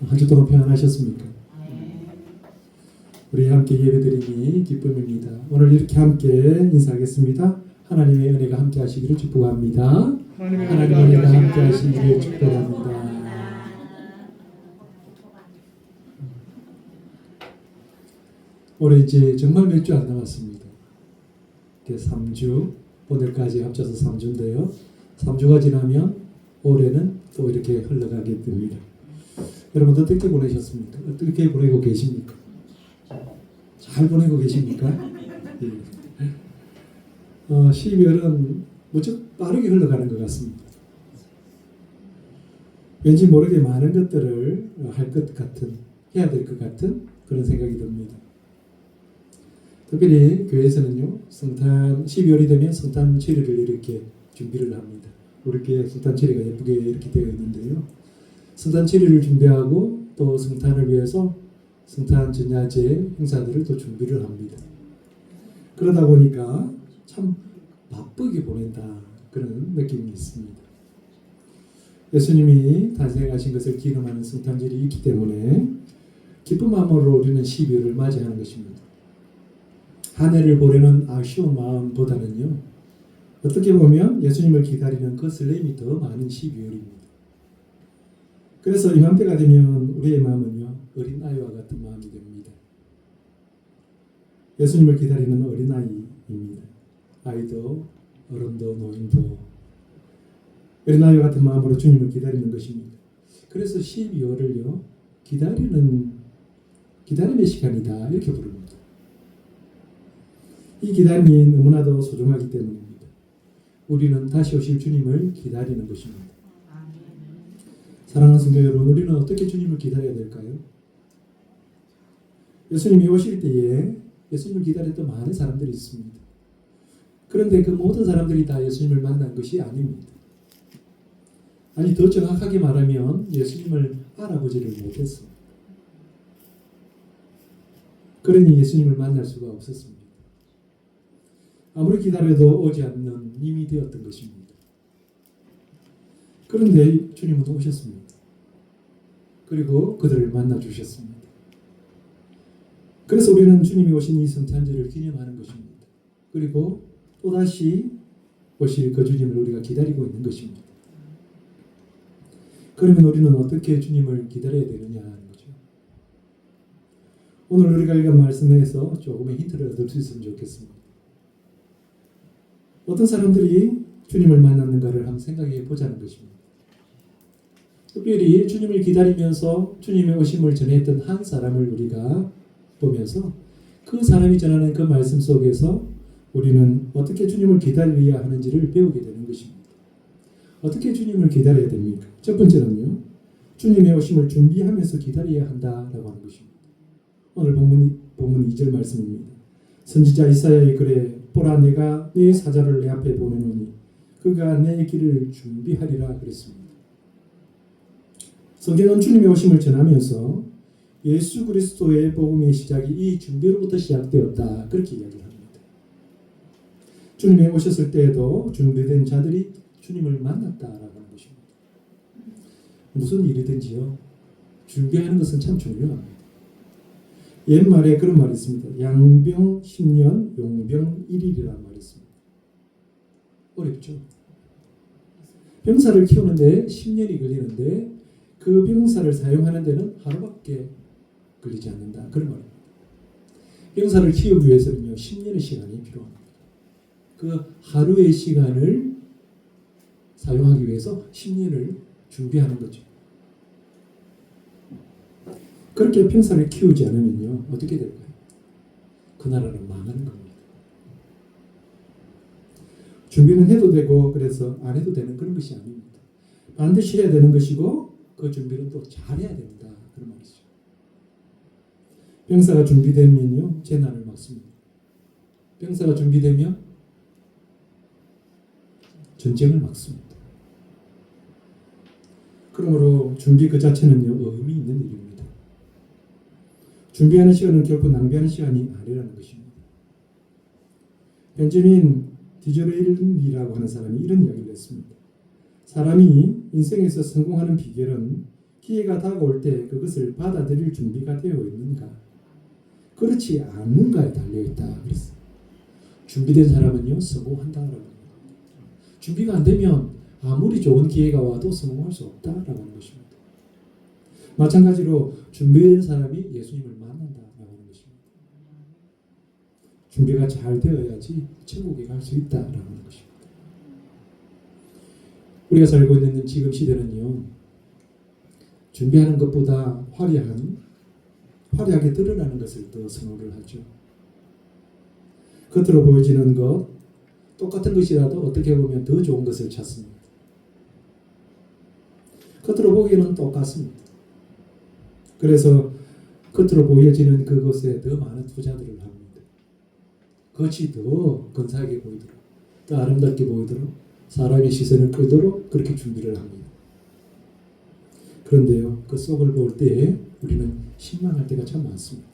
한 주 동안 평안하셨습니까? 우리 함께 예배드리니 기쁨입니다. 오늘 이렇게 함께 인사하겠습니다. 하나님의 은혜가 함께 하시기를 축복합니다. 하나님의 은혜가 함께 하시기를 축복합니다. 올해 이제 정말 몇 주 안 남았습니다. 3주, 오늘까지 합쳐서 3주인데요. 3주가 지나면 올해는 또 이렇게 흘러가게 됩니다. 여러분 어떻게 보내셨습니까? 어떻게 보내고 계십니까? 잘 보내고 계십니까? 예. 12월은 무척 빠르게 흘러가는 것 같습니다. 왠지 모르게 많은 것들을 할 것 같은, 해야 될 것 같은 그런 생각이 듭니다. 특별히 교회에서는요, 12월이 되면 성탄 체리를 이렇게 준비를 합니다. 우리 교회 성탄 체리가 예쁘게 이렇게 되어 있는데요. 성탄 체리를 준비하고 또 성탄을 위해서 성탄 전야제 행사들을 또 준비를 합니다. 그러다 보니까 참 바쁘게 보낸다 그런 느낌이 있습니다. 예수님이 탄생하신 것을 기념하는 성탄절이 있기 때문에 기쁜 마음으로 우리는 12월을 맞이하는 것입니다. 한 해를 보내는 아쉬운 마음보다는요, 어떻게 보면 예수님을 기다리는 그 설렘이 더 많은 12월입니다. 그래서 이맘때가 되면 우리의 마음은요, 어린 아이와 같은 마음이 됩니다. 예수님을 기다리는 어린 아이입니다. 아이도 어른도 노인도 어린 아이와 같은 마음으로 주님을 기다리는 것입니다. 그래서 12월을요, 기다림의 시간이다 이렇게 부릅니다. 이 기다림이 너무나도 소중하기 때문입니다. 우리는 다시 오실 주님을 기다리는 것입니다. 사랑하는 성도 여러분, 우리는 어떻게 주님을 기다려야 될까요? 예수님이 오실 때에 예수님을 기다렸던 많은 사람들이 있습니다. 그런데 그 모든 사람들이 다 예수님을 만난 것이 아닙니다. 아니, 더 정확하게 말하면 예수님을 알아보지를 못했습니다. 그러니 예수님을 만날 수가 없었습니다. 아무리 기다려도 오지 않는 님이 되었던 것입니다. 그런데 주님은 오셨습니다. 그리고 그들을 만나 주셨습니다. 그래서 우리는 주님이 오신 이 성탄절을 기념하는 것입니다. 그리고 또다시 오실 그 주님을 우리가 기다리고 있는 것입니다. 그러면 우리는 어떻게 주님을 기다려야 되느냐 하는 거죠. 오늘 우리가 읽은 말씀에서 조금의 힌트를 얻을 수 있으면 좋겠습니다. 어떤 사람들이 주님을 만났는가를 한번 생각해 보자는 것입니다. 특별히 주님을 기다리면서 주님의 오심을 전했던 한 사람을 우리가 보면서 그 사람이 전하는 그 말씀 속에서 우리는 어떻게 주님을 기다려야 하는지를 배우게 되는 것입니다. 어떻게 주님을 기다려야 됩니까? 첫 번째는요, 주님의 오심을 준비하면서 기다려야 한다라고 하는 것입니다. 오늘 본문 2절 말씀입니다. 선지자 이사야의 글에 보라, 내가 네 사자를 내 앞에 보내노니 그가 내 길을 준비하리라 그랬습니다. 성경은 주님의 오심을 전하면서 예수 그리스도의 복음의 시작이 이 준비로부터 시작되었다 그렇게 이야기합니다. 주님이 오셨을 때에도 준비된 자들이 주님을 만났다라고 하는 것입니다. 무슨 일이든지요, 준비하는 것은 참 중요합니다. 옛말에 그런 말이 있습니다. 양병 10년, 용병 1일이라는 말이 있습니다. 어렵죠? 병사를 키우는데 10년이 걸리는데 그 병사를 사용하는 데는 하루밖에 걸리지 않는다. 그런 말입니다. 병사를 키우기 위해서는요, 10년의 시간이 필요합니다. 그 하루의 시간을 사용하기 위해서 10년을 준비하는 거죠. 그렇게 병사를 키우지 않으면요, 어떻게 될까요? 그 나라는 망하는 겁니다. 준비는 해도 되고 그래서 안 해도 되는 그런 것이 아닙니다. 반드시 해야 되는 것이고 그 준비는 또 잘해야 된다 그런 말이죠. 병사가 준비되면요, 재난을 막습니다. 병사가 준비되면 전쟁을 막습니다. 그러므로 준비 그 자체는요, 의미 있는 일입니다. 준비하는 시간은 결코 낭비하는 시간이 아니라는 것입니다. 벤저민 디저레일이라고 하는 사람이 이런 이야기를 했습니다. 사람이 인생에서 성공하는 비결은 기회가 다가올 때 그것을 받아들일 준비가 되어 있는가? 그렇지 않는가에 달려있다 그랬어요. 준비된 사람은요 성공한다라고. 준비가 안 되면 아무리 좋은 기회가 와도 성공할 수 없다라고 하는 것입니다. 마찬가지로 준비된 사람이 예수님을 만난다라고 하는 것입니다. 준비가 잘 되어야지 천국에 갈 수 있다라고 하는 것입니다. 우리가 살고 있는 지금 시대는요, 준비하는 것보다 화려하게 드러나는 것을 더 선호를 하죠. 겉으로 보여지는 것, 똑같은 것이라도 어떻게 보면 더 좋은 것을 찾습니다. 겉으로 보기에는 똑같습니다. 그래서 겉으로 보여지는 그것에 더 많은 투자들을 합니다. 겉이 더 근사하게 보이도록, 더 아름답게 보이도록, 사람의 시선을 끌도록 그렇게 준비를 합니다. 그런데요, 그 속을 볼 때 우리는 실망할 때가 참 많습니다.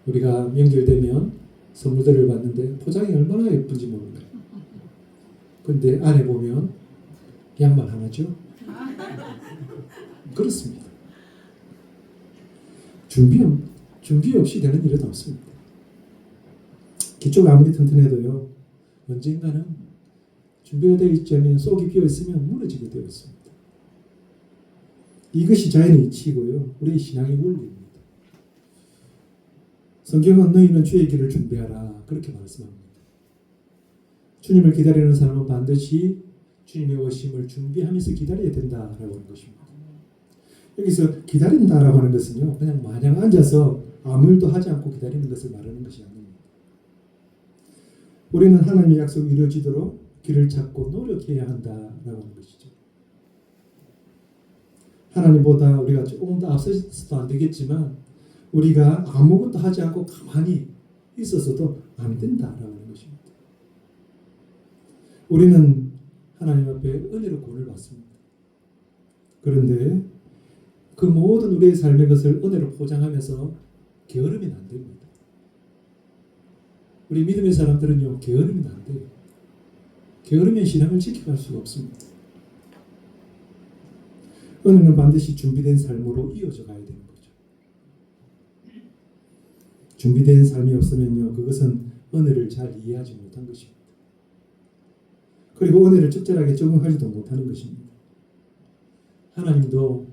우리가 명절 되면 선물들을 받는데 포장이 얼마나 예쁜지 모릅니다. 근데 안에 보면 양말 하나죠? 그렇습니다. 준비 없이 되는 일은 없습니다. 기초가 아무리 튼튼해도요, 언젠가는 준비가 되어 있지 않으면 속이 비어 있으면 무너지게 되어 있습니다. 이것이 자연의 이치고요, 우리 신앙의 원리입니다. 성경은 너희는 주의 길을 준비하라 그렇게 말씀합니다. 주님을 기다리는 사람은 반드시 주님의 오심을 준비하면서 기다려야 된다라고 하는 것입니다. 여기서 기다린다라고 하는 것은요, 그냥 마냥 앉아서 아무 일도 하지 않고 기다리는 것을 말하는 것이 아닙니다. 우리는 하나님의 약속이 이루어지도록 길을 찾고 노력해야 한다라고 하는 것이죠. 하나님보다 우리가 조금 더 앞서서도 안 되겠지만 우리가 아무것도 하지 않고 가만히 있어서도 안 된다라고 하는 것입니다. 우리는 하나님 앞에 은혜로 구원을 받습니다. 그런데 그 모든 우리의 삶의 것을 은혜로 포장하면서 게으르면 안 됩니다. 우리 믿음의 사람들은요, 게으르면 안 돼요. 게으르면 신앙을 지켜갈 수가 없습니다. 은혜는 반드시 준비된 삶으로 이어져 가야 되는 거죠. 준비된 삶이 없으면요, 그것은 은혜를 잘 이해하지 못한 것입니다. 그리고 은혜를 적절하게 적용하지도 못하는 것입니다. 하나님도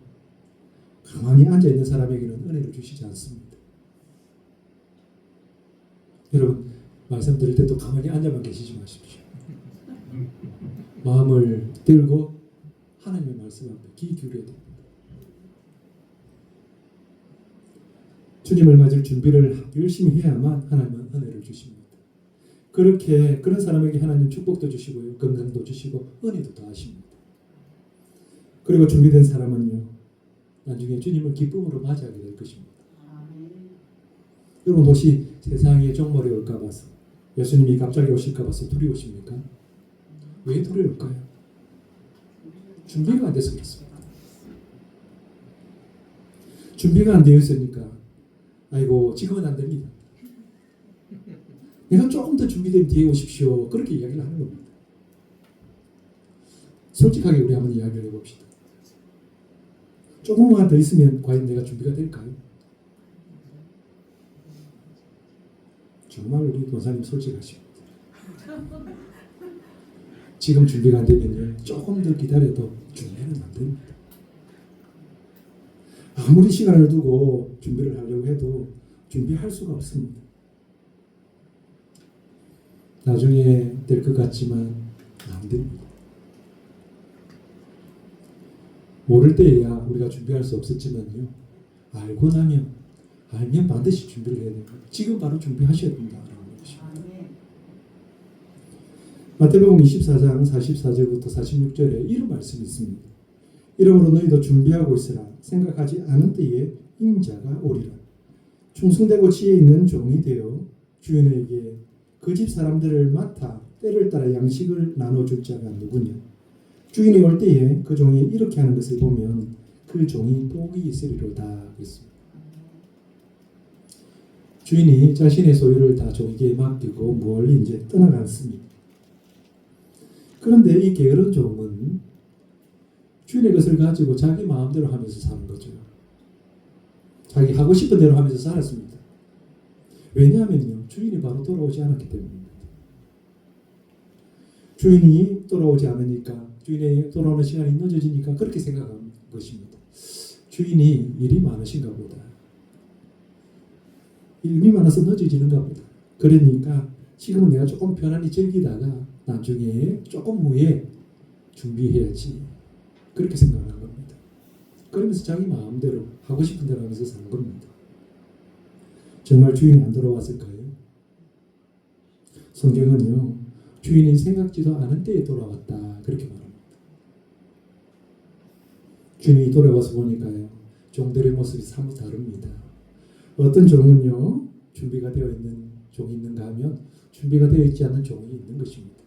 가만히 앉아있는 사람에게는 은혜를 주시지 않습니다. 여러분, 말씀 드릴 때도 가만히 앉아만 계시지 마십시오. 마음을 들고 하나님의 말씀 앞에 귀 기울여야 됩니다. 주님을 맞을 준비를 열심히 해야만 하나님은 은혜를 주십니다. 그런 사람에게 하나님 축복도 주시고요, 건강도 주시고 은혜도 더하십니다. 그리고 준비된 사람은요, 나중에 주님을 기쁨으로 맞이하게 될 것입니다. 여러분, 혹시 세상에 종말이 올까 봐서, 예수님이 갑자기 오실까 봐서 두려우십니까? 왜 두려울까요? 준비가 안 돼서 그렇습니다. 준비가 안 되어 있으니까 아이고 지금은 안 됩니다. 내가 조금 더 준비되면 뒤에 오십시오. 그렇게 이야기를 하는 겁니다. 솔직하게 우리 한번 이야기를 해봅시다. 조금만 더 있으면 과연 내가 준비가 될까요? 정말 우리 도사님 솔직하십니다. 지금 준비가 안 되면요, 조금 더 기다려도 준비는 안 됩니다. 아무리 시간을 두고 준비를 하려고 해도 준비할 수가 없습니다. 나중에 될 것 같지만 안 됩니다. 모를 때에야 우리가 준비할 수 없었지만요, 알면 반드시 준비를 해야 됩니다. 지금 바로 준비하셔야 된다라는 것입니다. 마태복음 24장 44절부터 46절에 이런 말씀이 있습니다. 이러므로 너희도 준비하고 있으라. 생각하지 않은 때에 인자가 오리라. 충성되고 지혜 있는 종이 되어 주인에게 그 집 사람들을 맡아 때를 따라 양식을 나눠줄 자가 누구냐. 주인이 올 때에 그 종이 이렇게 하는 것을 보면 그 종이 복이 있으리로다 그랬습니다. 주인이 자신의 소유를 다 종에게 맡기고 멀리 이제 떠나갔습니다. 그런데 이 게으른 종은 주인의 것을 가지고 자기 마음대로 하면서 사는 거죠. 자기 하고 싶은 대로 하면서 살았습니다. 왜냐하면요, 주인이 바로 돌아오지 않았기 때문입니다. 주인이 돌아오지 않으니까, 주인이 돌아오는 시간이 늦어지니까 그렇게 생각한 것입니다. 주인이 일이 많으신가 보다. 일이 많아서 늦어지는가 보다. 그러니까 지금은 내가 조금 편안히 즐기다가 나중에 조금 후에 준비해야지. 그렇게 생각하는 겁니다. 그러면서 자기 마음대로 하고 싶은 대로 하면서 사는 겁니다. 정말 주인이 안 돌아왔을까요? 성경은요, 주인이 생각지도 않은 때에 돌아왔다 그렇게 말합니다. 주인이 돌아와서 보니까요, 종들의 모습이 사뭇 다릅니다. 어떤 종은요, 준비가 되어 있는 종이 있는가 하면 준비가 되어 있지 않은 종이 있는 것입니다.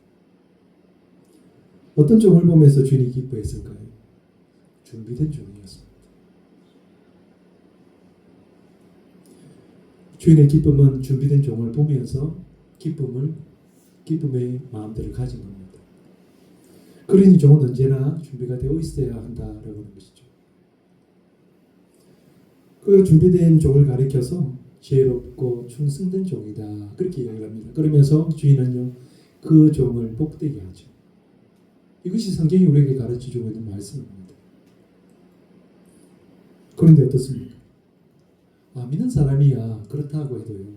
어떤 종을 보면서 주인이 기뻐했을까요? 준비된 종이었습니다. 주인의 기쁨은 준비된 종을 보면서 기쁨의 마음대로 가진 겁니다. 그러니 종은 언제나 준비가 되어 있어야 한다라고 하는 것이죠. 그 준비된 종을 가리켜서 지혜롭고 충성된 종이다 그렇게 이야기를 합니다. 그러면서 주인은요, 그 종을 복되게 하죠. 이것이 성경이 우리에게 가르쳐주고 있는 말씀입니다. 그런데 어떻습니까? 믿는 사람이야 그렇다고 해도요,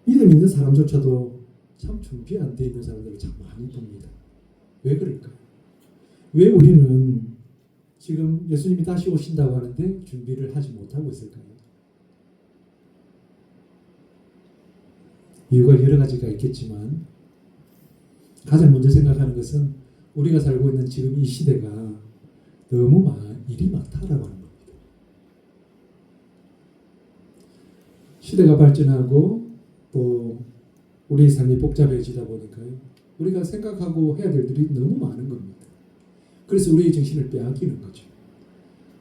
믿음 있는 사람조차도 참 준비 안 돼 있는 사람들을 참 많이 봅니다. 왜 그럴까요? 왜 우리는 지금 예수님이 다시 오신다고 하는데 준비를 하지 못하고 있을까요? 이유가 여러 가지가 있겠지만 가장 먼저 생각하는 것은 우리가 살고 있는 지금 이 시대가 너무 일이 많다라고 하는 겁니다. 시대가 발전하고 또 우리의 삶이 복잡해지다 보니까요, 우리가 생각하고 해야 될 일이 너무 많은 겁니다. 그래서 우리의 정신을 빼앗기는 거죠.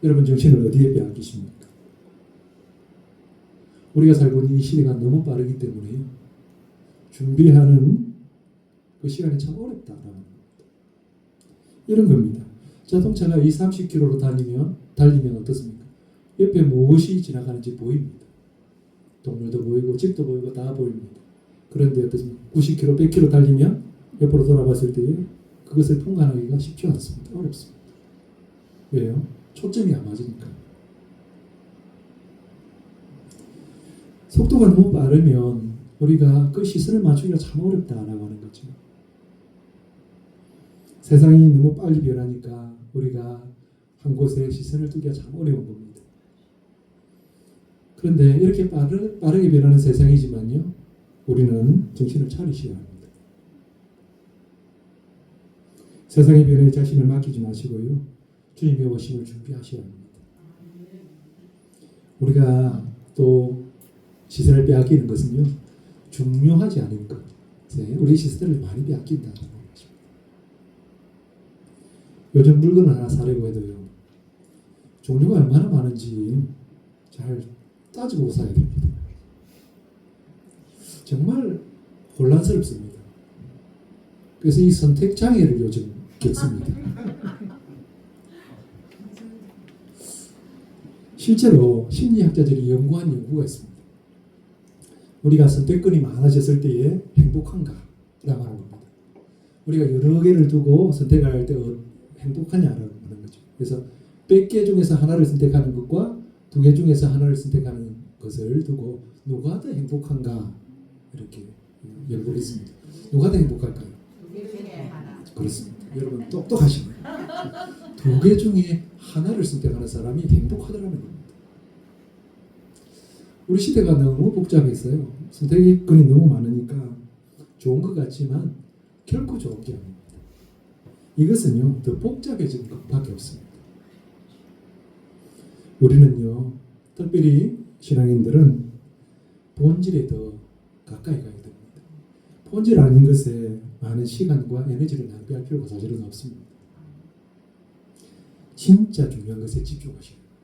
여러분 정신을 어디에 빼앗기십니까? 우리가 살고 있는 이 시대가 너무 빠르기 때문에 준비하는 그 시간이 참 어렵다라는 겁니다. 이런 겁니다. 자동차가 30km로 달리면 어떻습니까? 옆에 무엇이 지나가는지 보입니다. 동물도 보이고 집도 보이고 다 보입니다. 그런데 어떻습니까? 90km, 100km 달리면 옆으로 돌아봤을 때 그것을 통과하기가 쉽지 않습니다. 어렵습니다. 왜요? 초점이 안 맞으니까. 속도가 너무 빠르면 우리가 그 시선을 맞추기가 참 어렵다라고 하는 거죠. 세상이 너무 빨리 변하니까 우리가 한 곳에 시선을 두기가 참 어려운 겁니다. 그런데 이렇게 빠르게 변하는 세상이지만요, 우리는 정신을 차리셔야 합니다. 세상의 변화에 자신을 맡기지 마시고요, 주님의 오심을 준비하셔야 합니다. 우리가 또 시선을 빼앗기는 것은요, 중요하지 않은 것, 우리 시선을 많이 빼앗긴다는 것입니다. 요즘 물건을 하나 사려고 해도요, 종류가 얼마나 많은지 잘 따져보고 사야 됩니다. 정말 혼란스럽습니다. 그래서 이 선택 장애를 요즘 겪습니다. 실제로 심리학자들이 연구한 연구가 있습니다. 우리가 선택권이 많아졌을 때에 행복한가? 라고 하는 겁니다. 우리가 여러 개를 두고 선택할 때 행복하냐라고 하는 거죠. 그래서 100개 중에서 하나를 선택하는 것과 2개 중에서 하나를 선택하는 것을 두고 누가 더 행복한가? 이렇게 연구를 했습니다. 누가 더 행복할까요? 2개 중에 하나. 그렇습니다. 여러분 똑똑하시네요. 2개 중에 하나를 선택하는 사람이 행복하더라는 겁니다. 우리 시대가 너무 복잡했어요. 선택권이 너무 많으니까 좋은 것 같지만 결코 좋은 게 아닙니다. 이것은요, 더 복잡해진 것밖에 없습니다. 우리는요, 특별히 신앙인들은 본질에 더 가까이 가야 됩니다. 본질 아닌 것에 많은 시간과 에너지를 낭비할 필요가 사실은 없습니다. 진짜 중요한 것에 집중하셔야 합니다.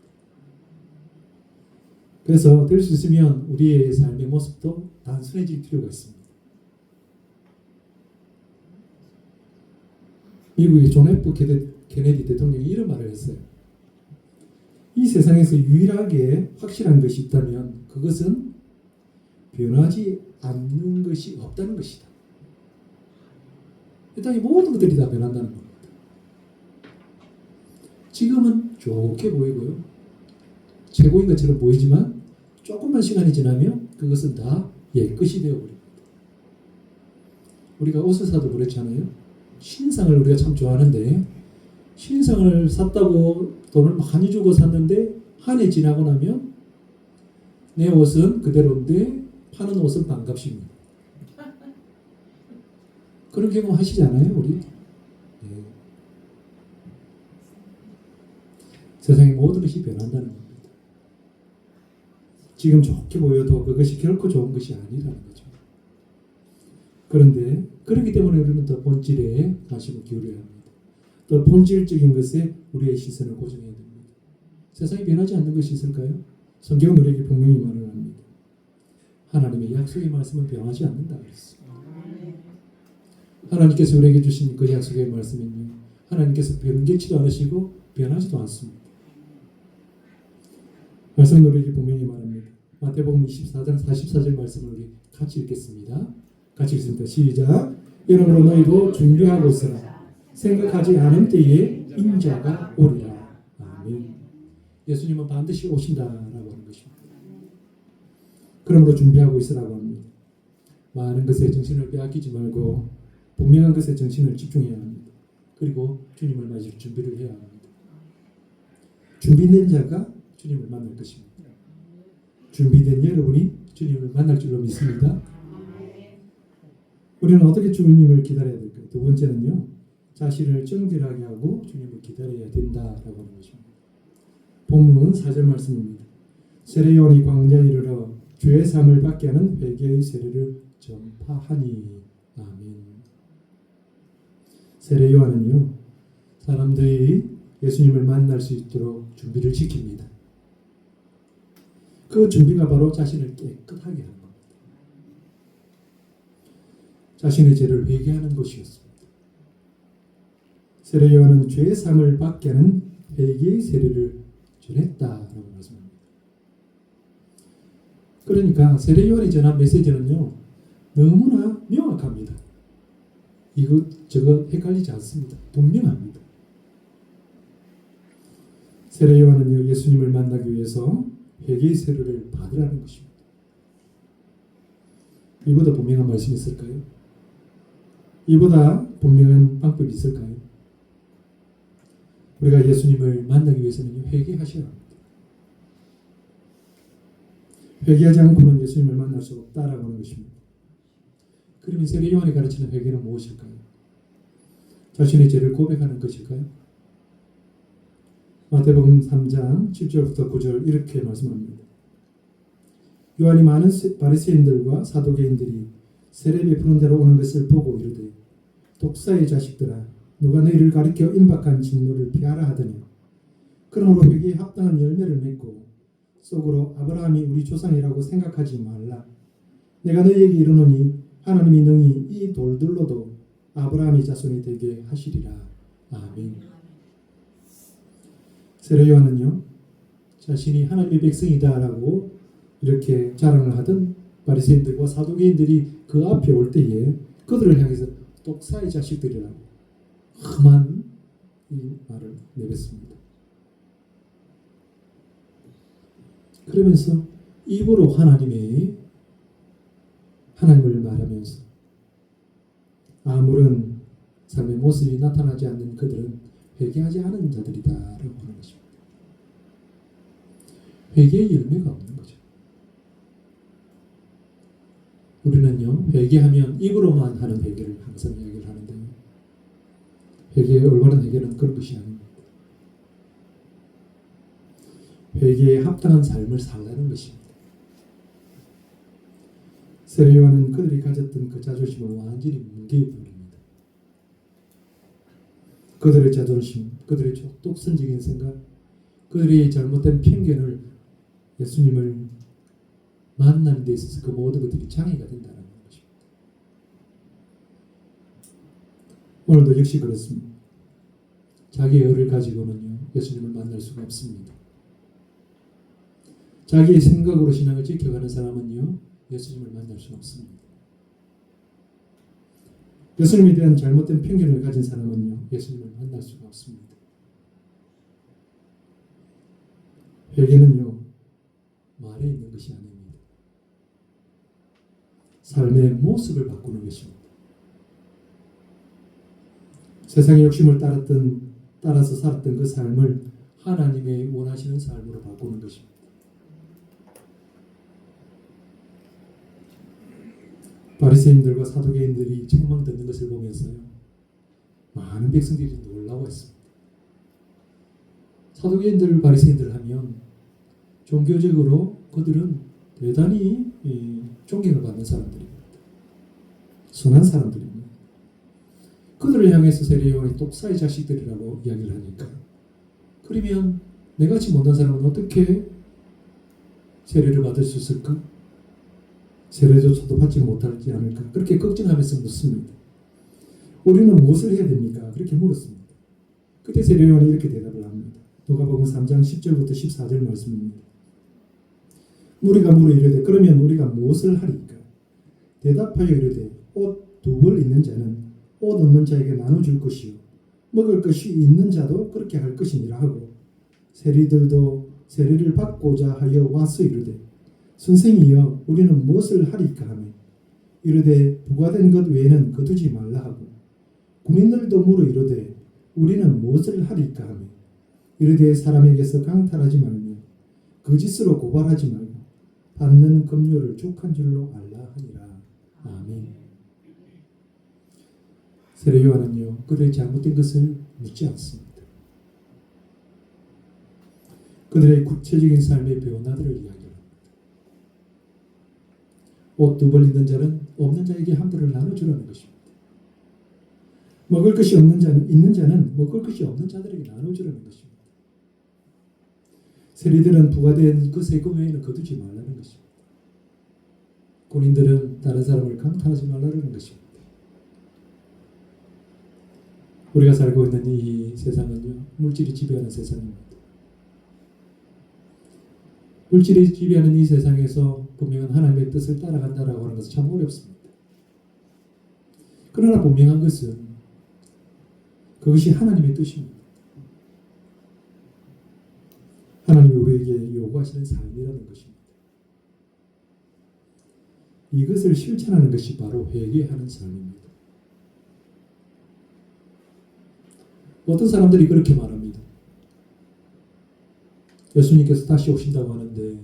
그래서 될 수 있으면 우리의 삶의 모습도 단순해질 필요가 있습니다. 미국의 존 F 케네디 대통령이 이런 말을 했어요. 이 세상에서 유일하게 확실한 것이 있다면 그것은 변하지 않는 것이 없다는 것이다. 이 땅의 모든 것들이 다 변한다는 겁니다. 지금은 좋게 보이고요. 최고인 것처럼 보이지만 조금만 시간이 지나면 그것은 다 옛것이 되어버립니다. 우리가 옷을 사도 그렇잖아요. 신상을 우리가 참 좋아하는데 신상을 샀다고 돈을 많이 주고 샀는데 한 해 지나고 나면 내 옷은 그대로인데 파는 옷은 반값입니다. 그런 경험 하시지 않아요, 우리? 네. 세상의 모든 것이 변한다는 겁니다. 지금 좋게 보여도 그것이 결코 좋은 것이 아니라는 거죠. 그런데 그렇기 때문에 우리는 더 본질에 관심을 기울여야 합니다. 더 본질적인 것에 우리의 시선을 고정해야 됩니다. 세상이 변하지 않는 것이 있을까요? 성경은 우리에게 분명히 말을 합니다. 하나님의 약속의 말씀은 변하지 않는다 그랬습니다. 하나님께서 우리에게 주신 그 약속의 말씀은요, 하나님께서 변개치도 않으시고 변하지도 않습니다. 말씀은 우리에게 분명히 말합니다. 마태복음 24장 44절 말씀을 우리 같이 읽겠습니다. 같이 읽습니다. 시작. 이러므로 너희도 준비하고 있으라. 생각하지 않은 때에 인자가 오리라. 아멘. 예수님은 반드시 오신다라고 하는 것입니다. 그러므로 준비하고 있으라고 합니다. 많은 것에 정신을 빼앗기지 말고 분명한 것에 정신을 집중해야 합니다. 그리고 주님을 맞을 준비를 해야 합니다. 준비된 자가 주님을 만날 것입니다. 준비된 여러분이 주님을 만날 줄로 믿습니다. 우리는 어떻게 주님을 기다려야 될까요? 두 번째는요, 자신을 정결하게 하고 주님을 기다려야 된다라고 하는 것입니다. 본문 4절 말씀입니다. 세례요한이 광야에 이르러 주의 사함을 받게 하는 회개의 세례를 전파하니. 아멘. 세례요한은요, 사람들이 예수님을 만날 수 있도록 준비를 시킵니다. 그 준비가 바로 자신을 깨끗하게 하는 겁니다. 자신의 죄를 회개하는 것이었습니다. 세례요한은 죄의 사함을 받게 하는 회개의 세례를 전했다라고 말씀합니다. 그러니까 세례요한이 전한 메시지는요, 너무나 명확합니다. 이것저것 헷갈리지 않습니다. 분명합니다. 세례요한은요, 예수님을 만나기 위해서 회개의 세례를 받으라는 것입니다. 이보다 분명한 말씀이 있을까요? 이보다 분명한 방법이 있을까요? 우리가 예수님을 만나기 위해서는 회개하셔야 합니다. 회개하지 않고는 예수님을 만날 수 없다라고 하는 것입니다. 그러면 세례요한이 가르치는 회개는 무엇일까요? 자신의 죄를 고백하는 것일까요? 마태복음 3장 7절부터 9절 이렇게 말씀합니다. 요한이 많은 바리새인들과 사두개인들이 세례 베푸는 데로 오는 것을 보고 이르되, 독사의 자식들아, 누가 너희를 가리켜 임박한 진노를 피하라 하더냐. 그러므로 회개에 합당한 열매를 맺고 속으로 아브라함이 우리 조상이라고 생각하지 말라. 내가 너희에게 이르노니 하나님이 능히 이 돌들로도 아브라함의 자손이 되게 하시리라. 아멘. 세례요한은요, 자신이 하나님의 백성이다라고 이렇게 자랑을 하던 바리새인들과 사두개인들이 그 앞에 올 때에 그들을 향해서 독사의 자식들이라고 험한 이 말을 내뱉습니다. 그러면서 입으로 하나님을 말하면서 아무런 삶의 모습이 나타나지 않는 그들은 회개하지 않은 자들이다라고 하는 것입니다. 회개의 열매가 없는 거죠. 우리는요, 회개하면 입으로만 하는 회개를 항상 이야기를 하는데요, 회개의 올바른 회개는 그런 것이 아닙니다. 회개에 합당한 삶을 살라는 것입니다. 세례요한은 그들이 가졌던 그 자존심을 완전히 뭉개버립니다. 그들의 자존심, 그들의 독선적인 생각, 그들의 잘못된 편견을 예수님을 만나는 데 있어서 그 모든 것들이 장애가 된다는 것입니다. 오늘도 역시 그렇습니다. 자기의 의를 가지고는요 예수님을 만날 수가 없습니다. 자기의 생각으로 신앙을 지켜가는 사람은요 예수님을 만날 수 없습니다. 예수님에 대한 잘못된 편견을 가진 사람은요 예수님을 만날 수가 없습니다. 회개는요 말에 있는 것이 아닙니다. 삶의 모습을 바꾸는 것입니다. 세상의 욕심을 따라서 살았던 그 삶을 하나님의 원하시는 삶으로 바꾸는 것입니다. 바리새인들과 사두개인들이 책망 듣는 것을 보면서요 많은 백성들이 놀라워했습니다. 사두개인들, 바리새인들 하면 종교적으로 그들은 대단히 존경을 받는 사람들입니다. 선한 사람들입니다. 그들을 향해서 세례요한이 똑사의 자식들이라고 이야기를 하니까 그러면 내같이 못난 사람은 어떻게 세례를 받을 수 있을까? 세례조차도 받지 못하지 않을까? 그렇게 걱정하면서 묻습니다. 우리는 무엇을 해야 됩니까? 그렇게 물었습니다. 그때 세례요한이 이렇게 대답을 합니다. 누가복음 3장 10절부터 14절 말씀입니다. 무리가 물어 이르되 그러면 우리가 무엇을 하리까? 대답하여 이르되 옷 두 벌 있는 자는 옷 없는 자에게 나눠줄 것이요 먹을 것이 있는 자도 그렇게 할 것이니라 하고 세리들도 세례를 받고자 하여 와서 이르되 선생이여 우리는 무엇을 하리까 하며 이르되 부과된 것 외에는 거두지 말라 하고 군인들도 물어 이르되 우리는 무엇을 하리까 하며 이르되 사람에게서 강탈하지 말며 거짓으로 고발하지 말고 받는 급료를 족한 줄로 알라 하니라. 아멘. 세례 요한은요 그들의 잘못된 것을 묻지 않습니다. 그들의 구체적인 삶의 변화들을 이야기합니다. 옷 두 벌 있는 자는 없는 자에게 한 벌을 나눠주라는 것입니다. 먹을 것이 없는 자는 있는 자는 먹을 것이 없는 자들에게 나눠주라는 것입니다. 세리들은 부과된 그 세금 외에는 거두지 말라는 것입니다. 군인들은 다른 사람을 강탈하지 말라는 것입니다. 우리가 살고 있는 이 세상은요 물질이 지배하는 세상입니다. 물질이 지배하는 이 세상에서 분명한 하나님의 뜻을 따라간다라고 하는 것은 참 어렵습니다. 그러나 분명한 것은 그것이 하나님의 뜻입니다. 하나님이 우리에게 요구하시는 삶이라는 것입니다. 이것을 실천하는 것이 바로 회개하는 삶입니다. 어떤 사람들이 그렇게 말합니다. 예수님께서 다시 오신다고 하는데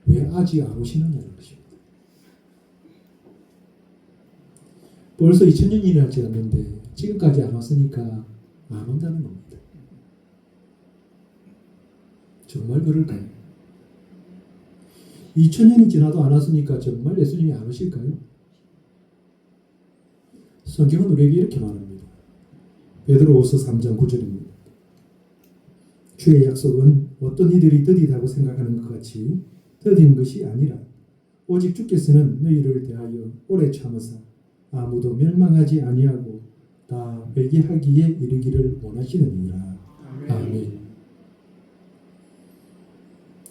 왜 아직 안 오시느냐는 것입니다. 벌써 2000년이나 지났는데 지금까지 안 왔으니까 안 온다는 겁니다. 정말 그럴까요? 2000년이 지나도 안 왔으니까 정말 예수님이 안 오실까요? 성경은 우리에게 이렇게 말합니다. 베드로후서 3장 9절입니다. 주의 약속은 어떤 이들이 더디다고 생각하는 것 같이 더딘 것이 아니라 오직 주께서는 너희를 대하여 오래 참으사 아무도 멸망하지 아니하고 다 회개하기에 이르기를 원하시느니라. 아멘.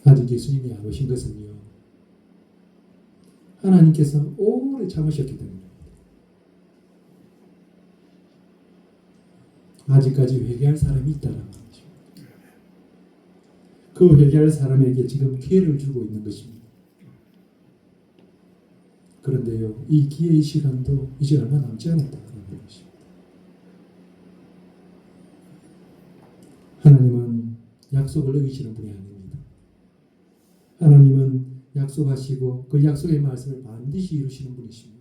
아직 예수님이 안 오신 것은요 하나님께서 오래 참으셨기 때문입니다. 아직까지 회개할 사람이 있다는 것입니다. 그 회개할 사람에게 지금 기회를 주고 있는 것입니다. 그런데요, 이 기회의 시간도 이제 얼마 남지 않았다는 것입니다. 하나님은 약속을 어기시는 분이 아닙니다. 하나님은 약속하시고 그 약속의 말씀을 반드시 이루시는 분이십니다.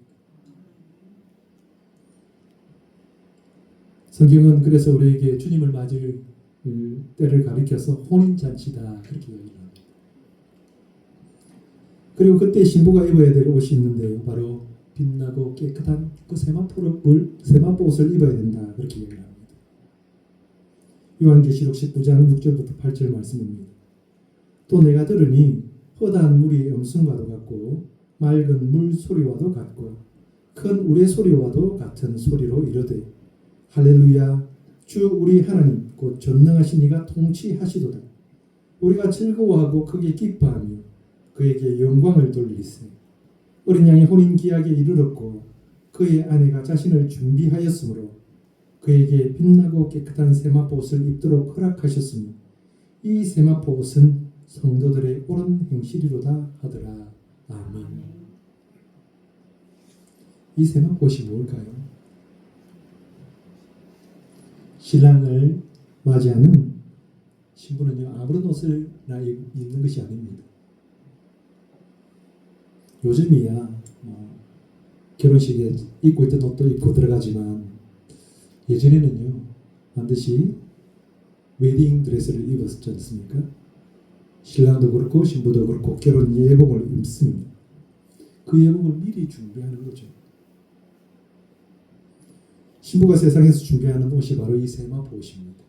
성경은 그래서 우리에게 주님을 맞을 때를 가리켜서 혼인잔치다 그렇게 이야기합니다. 그리고 그때 신부가 입어야 될 옷이 있는데요. 바로 빛나고 깨끗한 그 세마포 옷을 입어야 된다 그렇게 이야기합니다. 요한계시록 19장 6절부터 8절 말씀입니다. 또 내가 들으니 허다한 물이 음성과도 같고 맑은 물 소리와도 같고 큰 우레 소리와도 같은 소리로 이르되 할렐루야 주 우리 하나님 곧 전능하신 이가 통치하시도다. 우리가 즐거워하고 크게 기뻐하며 그에게 영광을 돌리세. 어린 양이 혼인 기약에 이르렀고 그의 아내가 자신을 준비하였으므로 그에게 빛나고 깨끗한 세마포 옷을 입도록 허락하셨으니 이 세마포 옷은 성도들의 옳은 행실이로다 하더라. 아멘. 이 세마포 옷이 뭘까요? 신랑을 맞이하는 신부는요, 아무런 옷을 입는 것이 아닙니다. 요즘이야 결혼식에 입고 있던 옷도 입고 들어가지만 예전에는요 반드시 웨딩 드레스를 입었지 않습니까? 신랑도 그렇고 신부도 그렇고 결혼 예복을 입습니다. 그 예복을 미리 준비하는 거죠. 신부가 세상에서 준비하는 옷이 바로 이 세마포 옷입니다.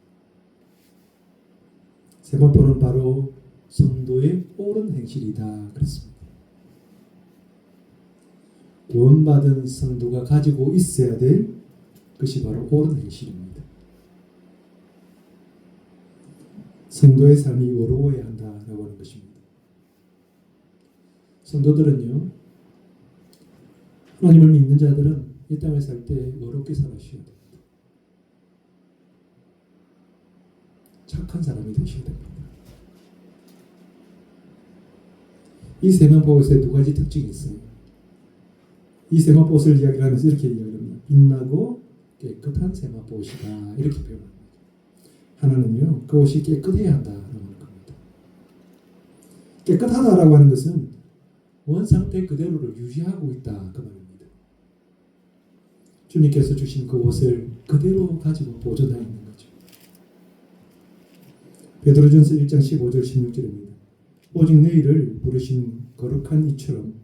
세마포는 바로 성도의 옳은 행실이다 그랬습니다. 구원받은 성도가 가지고 있어야 될 것이 바로 옳은 행실입니다. 성도의 삶이 의로워야 한다라고 하는 것입니다. 성도들은요, 하나님을 믿는 자들은 이 땅을 살 때 의롭게 살아주셔야 됩니다. 착한 사람이 되셔야 됩니다. 이 세마포 옷에 두 가지 특징이 있어요. 이 세마포 옷을 이야기하면서 이렇게 이야기합니다. 빛나고 깨끗한 세마포 옷이다. 이렇게 표현합니다. 하나는요, 그 옷이 깨끗해야 한다라고 하는 겁니다. 깨끗하다라고 하는 것은 원 상태 그대로를 유지하고 있다 그 말입니다. 주님께서 주신 그 옷을 그대로 가지고 보존하고 있는 거죠. 베드로전서 1장 15절 16절입니다. 오직 너희를 부르신 거룩한 이처럼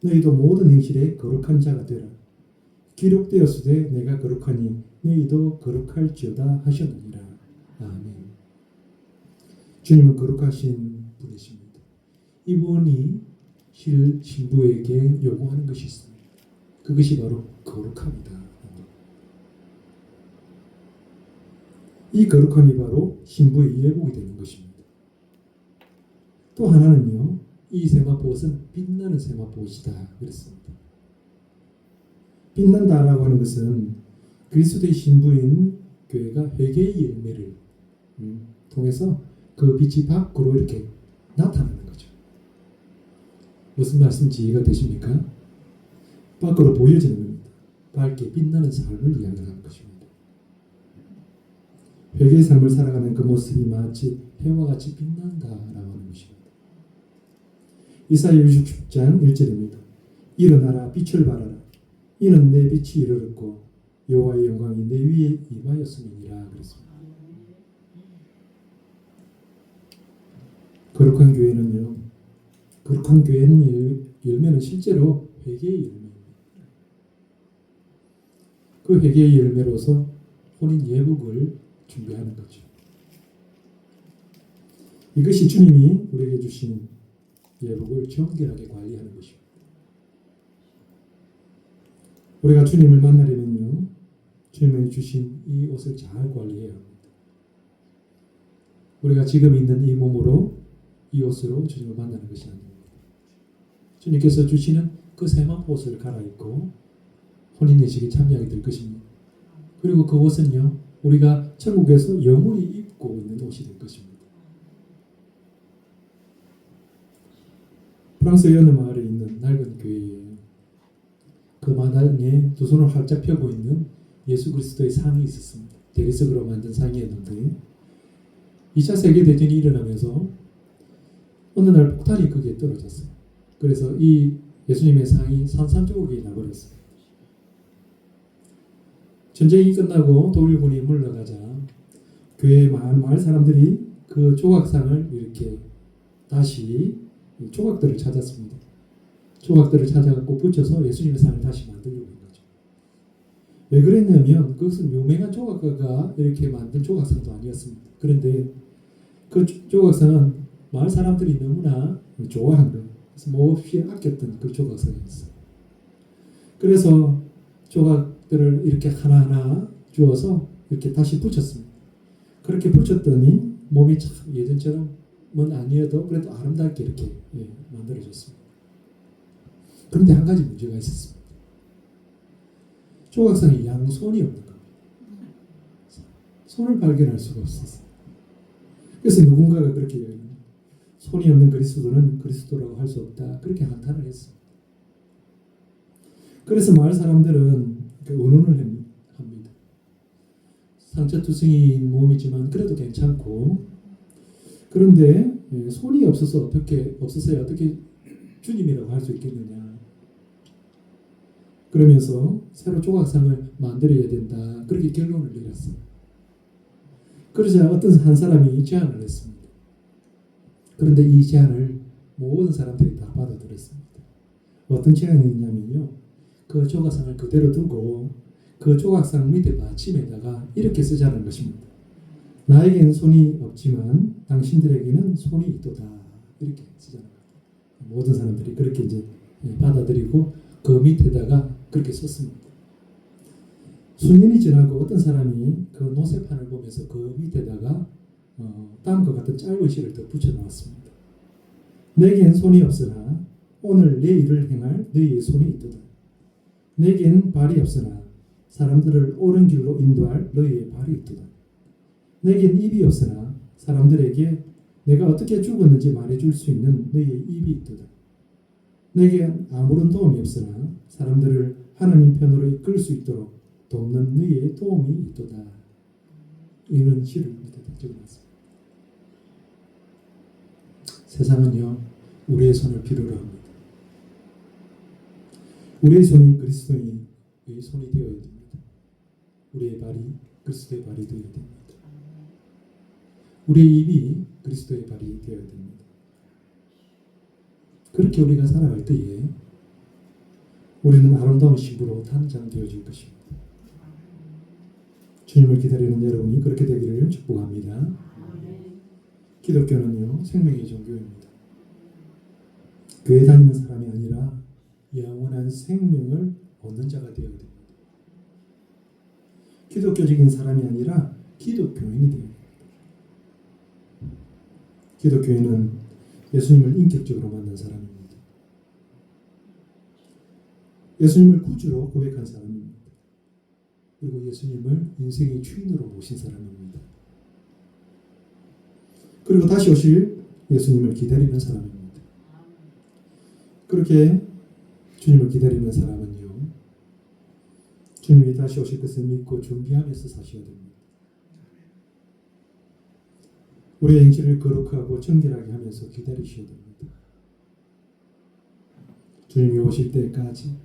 너희도 모든 행실에 거룩한 자가 되라. 기록되었으되 내가 거룩하니 너희도 거룩할지어다 하셨느니라. 아멘. 주님은 거룩하신 분이십니다. 이분이 신부에게 요구하는 것이 있습니다. 그것이 바로 거룩함이다. 이 거룩함이 바로 신부의 예복이 되는 것입니다. 또 하나는요, 이 세마포 옷은 빛나는 세마포 옷이다 그랬습니다. 빛난다라고 하는 것은 그리스도의 신부인 교회가 회개의 열매를 통해서 그 빛이 밖으로 이렇게 나타나는 거죠. 무슨 말씀인지 이해가 되십니까? 밖으로 보여지는 겁니다. 밝게 빛나는 삶을 이야기하는 것입니다. 회개의 삶을 살아가는 그 모습이 마치 해와 같이 빛난다라고 하는 것입니다. 이사야 60장 1절입니다. 일어나라 빛을 발하라. 이는 내 빛이 이르렀고 여호와의 영광이 내 위에 임하였음이니라 그랬습니다. 거룩한 교회는요, 거룩한 교회는 열매는 실제로 회개의 열매입니다. 그 회개의 열매로서 혼인 예복을 준비하는 거죠. 이것이 주님이 우리에게 주신 예복을 정결하게 관리하는 것입니다. 우리가 주님을 만나려면요, 주님이 주신 이 옷을 잘 관리해야 합니다. 우리가 지금 있는 이 몸으로 이 옷으로 주님을 만나는 것이 아닙니다. 주님께서 주시는 그 세마포 옷을 갈아입고 혼인 예식에 참여하게 될 것입니다. 그리고 그 옷은요, 우리가 천국에서 영원히 입고 있는 옷이 될 것입니다. 프랑스 여느 마을에 있는 낡은 교회에 그 마당에 두 손을 활짝 펴고 있는 예수 그리스도의 상이 있었습니다. 대리석으로 만든 상이었는데 2차 세계대전이 일어나면서 어느 날 폭탄이 거기에 떨어졌어요. 그래서 이 예수님의 상이 산산조각이 나버렸어요. 전쟁이 끝나고 독일군이 물러가자 교회 마을 사람들이 그 조각상을 이렇게 다시 조각들을 찾았습니다. 조각들을 찾아갖고 붙여서 예수님의 상을 다시 만들려고 한 거죠. 왜 그랬냐면 그것은 유명한 조각가가 이렇게 만든 조각상도 아니었습니다. 그런데 그 조각상은 마을 사람들이 너무나 좋아한 거예요. 그래서 몹시 아꼈던 그 조각상이었어요. 그래서 조각들을 이렇게 하나하나 주어서 이렇게 다시 붙였습니다. 그렇게 붙였더니 몸이 참 예전처럼은 아니어도 그래도 아름답게 이렇게 만들어졌습니다. 그런데 한 가지 문제가 있었습니다. 조각상에 양손이 없는 겁니다. 손을 발견할 수가 없었어요. 그래서 누군가가 그렇게 이야기합니다. 손이 없는 그리스도는 그리스도라고 할 수 없다. 그렇게 한탄을 했습니다. 그래서 마을 사람들은 의논을 합니다. 상처투성이인 몸이지만 그래도 괜찮고, 그런데 손이 없어서야 어떻게 주님이라고 할 수 있겠느냐. 그러면서 새로 조각상을 만들어야 된다. 그렇게 결론을 내렸어요. 그러자 어떤 한 사람이 제안을 했습니다. 그런데 이 제안을 모든 사람들이 다 받아들였습니다. 어떤 제안이 있냐면요. 그 조각상을 그대로 두고 그 조각상 밑에 받침에다가 이렇게 쓰자는 것입니다. 나에겐 손이 없지만 당신들에게는 손이 있도다. 이렇게 쓰자는 거예요. 모든 사람들이 그렇게 이제 받아들이고 그 밑에다가 그렇게 썼습니다. 수년이 지나고 어떤 사람이 그 노새판을 보면서 그 밑에다가 다음과 같은 짧은 시를 더 붙여놓았습니다. 내겐 손이 없으나 오늘 내 일을 행할 너희의 손이 있도다. 내겐 발이 없으나 사람들을 옳은 길로 인도할 너희의 발이 있도다. 내겐 입이 없으나 사람들에게 내가 어떻게 죽었는지 말해줄 수 있는 너희의 입이 있도다. 내겐 아무런 도움이 없으나 사람들을 하나님 편으로 이끌 수 있도록 돕는 너희의 도움이 있도다. 이런 시를 밑에다 적어놨습니다. 세상은요, 우리의 손을 필요로 합니다. 우리의 손이 그리스도의 손이 되어야 됩니다. 우리의 발이 그리스도의 발이 되어야 됩니다. 우리의 입이 그리스도의 발이 되어야 됩니다. 그렇게 우리가 살아갈 때에 우리는 아름다운 신부로 단장되어질 것입니다. 주님을 기다리는 여러분이 그렇게 되기를 축복합니다. 기독교는요, 생명의 종교입니다. 교회 다니는 사람이 아니라 영원한 생명을 얻는 자가 되어야 됩니다. 기독교적인 사람이 아니라 기독교인이 되어야 됩니다. 기독교인은 예수님을 인격적으로 만난 사람입니다. 예수님을 구주로 고백한 사람입니다. 그리고 예수님을 인생의 주인으로 모신 사람입니다. 그리고 다시 오실 예수님을 기다리는 사람입니다. 그렇게 주님을 기다리는 사람은요, 주님이 다시 오실 것을 믿고 준비하면서 사셔야 됩니다. 우리의 행실을 거룩하고 정결하게 하면서 기다리셔야 됩니다. 주님이 오실 때까지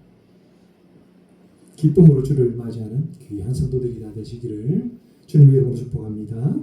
기쁨으로 주를 맞이하는 귀한 성도들이 다 되시기를 주님의 이름으로 축복합니다.